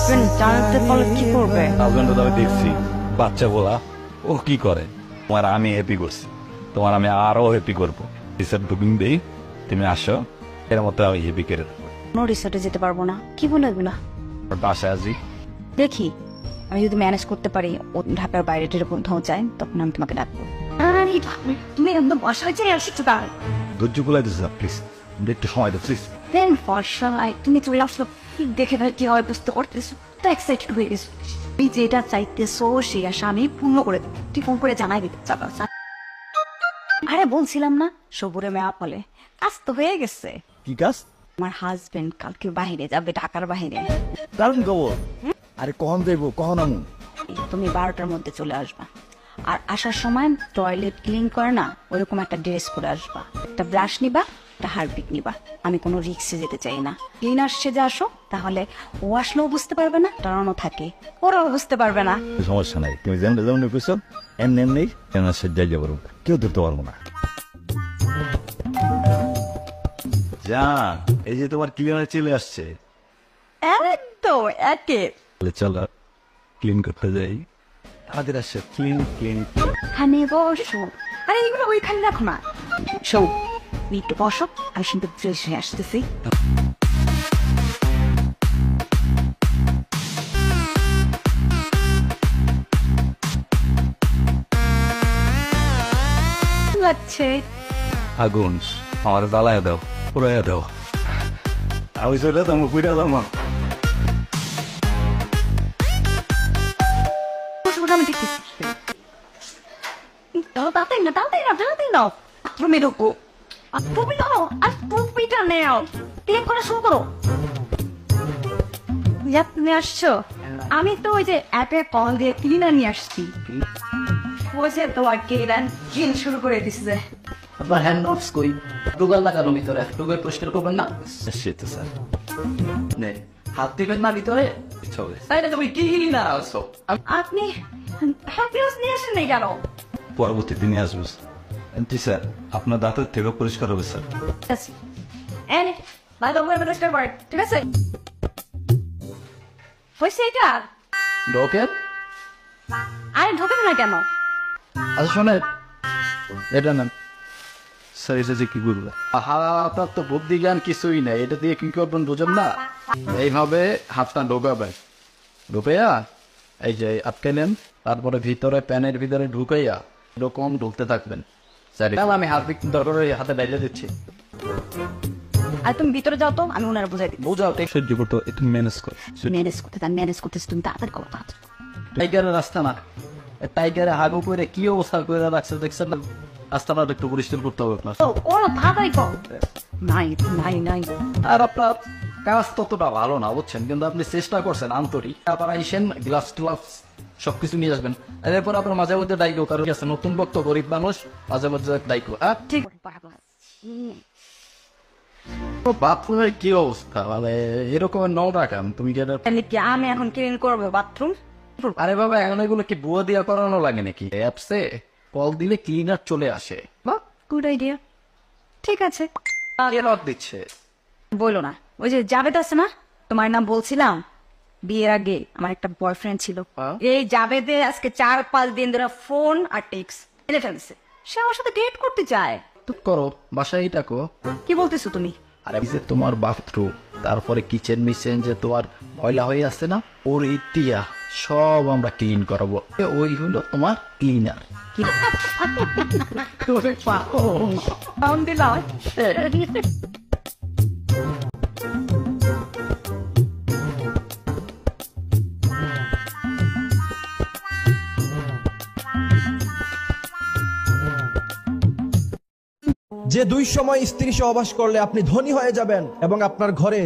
Husband জানতে পারলে কি করবে? হাজবেন্ড তো আমি দেখছি বাচ্চা বলা ও কি করে। তোমার আমি হ্যাপি করছি, তোমার আমি আরো হ্যাপি করবো। রিসেট বুকিং দেই, তুমি আসো, এর মতো আমি হ্যাপি করে দেবো। কোনো রিসোর্টে যেতে পারবো না। কি বলে এগুলা? বাসায় আসি, দেখি আমি যদি ম্যানেজ করতে পারি, ও ঢাকার বাইরে টেরে কোথাও যায়, তখন আমি তোমাকে ডাকবো। তুমি একদম বাসায় যাই আসছো তার ধৈর্য গুলাই দিচ্ছি প্লিজ, একটু সময় দাও প্লিজ। দেন বর্ষায় তুমি চলে আসলো, দেখে কি হয় বুঝতে পারতেছো তো, এক্সাইটেড হয়ে গেছো। তুমি যেটা চাইতেছো সেই আশা আমি পূর্ণ করে দেবো। তুই ফোন করে জানাই দিতে চাবো। আরে বলছিলাম না, সবুরে মেয়া ফলে কাজ তো হয়ে গেছে। কি কাজ? আমার হাজবেন্ড কালকে বাইরে যাবে, ঢাকার বাইরে। দারুণ খবর। আরে কখন দেবো, কখন আমু? তুমি 12টার মধ্যে চলে আসবা। আর আসার সময় টয়লেট ক্লিন করে না, ওরকম একটা ড্রেস পরে আসবা। একটা ব্রাশ নিবা, একটা হারপিক নিবা। আমি কোনো রিক্সে যেতে চাই না। ক্লিনার সেজে আসো, তাহলে ও আসলেও বুঝতে পারবে না, টানানো থাকে, ওরাও বুঝতে পারবে না। সমস্যা নাই, তুমি যেমন যেমন কইছো এমনি এমনি যাই যাবো, কেউ ধরতে পারবো না। জান, এই যে তোমার ক্লিনার চলে আসছে, একদম একে চলো ক্লিন করতে যাই। আমাদের আসছে ক্লিন ক্লিন। খানে বসো। আরে এগুলো ওইখানে রাখো না। সৌ তুই একটু বসো, আমি কিন্তু ফ্রেশ হয়ে আসতেছি। লাগছে আগুন আমার জ্বালায় দাও, পুরাইয়া দাও। আমি চলে দাম পুরা দাম। আমি দেখতেছি। তাড়াতাড়ি না, তাড়াতাড়ি না, তাড়াতাড়ি নাও। তুমি ঢোকো, তুমি নাও, আর টুপিটা নেও। ক্লিন করা শুরু করো। তুমি আসছো? আমি তো ওই যে অ্যাপে কল দিয়ে ক্লিনার নিয়ে আসছি। ওই যে তোমার ক্লিন শুরু করে দিচ্ছে। আপনার হ্যান্ড অফস কই? ডুগাল লাগানো ভিতরে, ডুগাল পরিষ্কার করবেন না? সে তো স্যার নে, হাত দিবেন না ভিতরে? চলে তাই না, তুমি কি না আসো? আপনি হ্যাপিনেস নিয়ে আসেন নাই কেন? পরবর্তী দিনে আসবো জি স্যার, আপনার দাঁতের থেকে পরিষ্কার হবে স্যার। এনে বাইরে পরিষ্কার করে, ঠিক আছে? হয়েছে এটা? ঢোকেন। আরে ঢোকেন না কেন? আচ্ছা শোনেন, এটা নেন। স্যার এটা যে কি বলবো? আপনার তো বুদ্ধি জ্ঞান কিছুই নেই, এটা দিয়ে কি করবেন বুঝেন না? এইভাবে হাতটা ঢোকাবেন, ঢুকাইয়া এই যে আটকে নেন, তারপরে ভিতরে প্যানের ভিতরে ঢুকাইয়া এরকম ঢুকতে থাকবেন। আমি হাত দরকার হাতে ডাইলে দিচ্ছি। আর তুমি ভিতরে যাও তো, আমি ওনারা বুঝাই দিই। বুঝাও সহ্য করতে একটু ম্যানেজ কর। ম্যানেজ করতেছি, তুমি তাড়াতাড়ি করো, তাড়াতাড়ি। টাইগারের রাস্তা না, টাইগারে হাগু করে কি অবস্থা করে রাখছে দেখছেন না? রাস্তাটা একটু পরিষ্কার করতে হবে আপনার। ও করো, তাড়াতাড়ি করো। নাই নাই নাই, আর আপনার কাজ ততটা ভালো না বুঝছেন, কিন্তু আপনি চেষ্টা করছেন আন্তরিক। আবার আইসেন গ্লাস টুলাস সবকিছু নিয়ে আসবেন। এরপর আপনার মাঝে মধ্যে ডাইকো, কারণ কি আছে নতুন ভক্ত গরিব মানুষ, মাঝে মধ্যে ডাইকো। আর ঠিক বাথরুমের কি অবস্থা, মানে এরকম নোংরা কাম তুমি কি কি আমি এখন ক্লিন করবো বাথরুম? আরে বাবা, এখন এগুলো কি বুয়া দিয়া করানো লাগে নাকি? অ্যাপসে কল দিলে ক্লিনার চলে আসে। বাহ, গুড আইডিয়া। ঠিক আছে, লক দিচ্ছে। বলো না, ওই যে জাভেদ আছে না, তোমার নাম বলছিলাম, বিয়ের আগে আমার একটা বয়ফ্রেন্ড ছিল। এই জাভেদে আজকে 4-5 দিন ধরে ফোন আর টেক্সট এনে ফেলছে। সে আমার সাথে ডেট করতে চায়। তুই করো, বাসায় এইটাকো। কি বলতেছো তুমি? আরে এই যে তোমার বাথরুম, তারপরে কিচেন মিচেন যে তোমার ময়লা হয়ে আসছে না, ওর ইতিয়া সব আমরা ক্লিন করাবো। ওই হলো তোমার ক্লিনার। যে 2 সময় স্ত্রী সহবাস করলে আপনি ধনী হয়ে যাবেন এবং আপনার ঘরে